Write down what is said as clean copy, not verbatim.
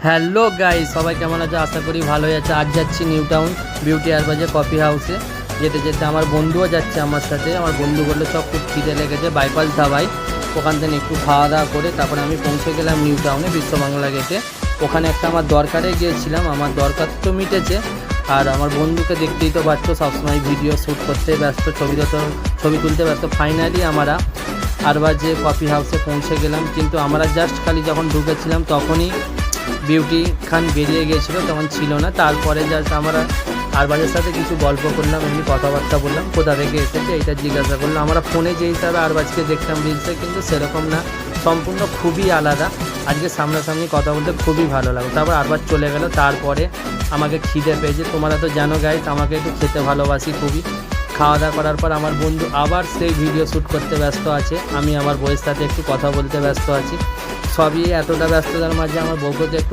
Hello guys, সবাই কেমন আছে? আশা করি ভালোই আছে। আজ যাচ্ছি নিউ টাউন বিউটি আরবাজে কফি হাউসে। যেতে যেতে আমার বন্ধুও যাচ্ছে আমার সাথে। আমার বন্ধু বললো সব খুব খিদে লেগেছে, বাইপাস ধাবায় ওখান থেকে একটু খাওয়া দাওয়া করে তারপরে আমি পৌঁছে গেলাম নিউ টাউনে বিশ্ববাংলা গেটে। ওখানে একটা আমার দরকারে গিয়েছিলাম, আমার দরকার তো মিটেছে। আর আমার বন্ধুকে দেখতেই তো পাচ্ছ, সবসময় ভিডিও শ্যুট করতে ব্যস্ত, ছবি তুলতে ব্যস্ত। ফাইনালি আমরা আরবাজে কফি হাউসে পৌঁছে গেলাম, কিন্তু আমরা জাস্ট খালি যখন ঢুকেছিলাম তখনই বিউটি খান বেরিয়ে গিয়েছিলো, তখন ছিল না। তারপরে জাস্ট আমরা আরবাজের সাথে কিছু গল্প করলাম, এমনি কথাবার্তা বললাম, কোথা থেকে এসেছে এটা জিজ্ঞাসা করলাম। আমরা ফোনে যে হিসাবে আরবাজকে দেখতাম রিলসে, কিন্তু সেরকম না, সম্পূর্ণ খুবই আলাদা। আজকে সামনাসামনি কথা বলতে খুবই ভালো লাগে। তারপর আরবাজ চলে গেল। তারপরে আমাকে খিদে পেয়েছে, তোমরা তো জানো গাইস আমাকে একটু খেতে ভালোবাসি খুবই। খাওয়া দাওয়া করার পর আমার বন্ধু আবার সেই ভিডিও শ্যুট করতে ব্যস্ত আছে, আমি আমার বউয়ের সাথে একটু কথা বলতে ব্যস্ত আছি। সবই এতটা ব্যস্ততার মাঝে আমার বউকে একটু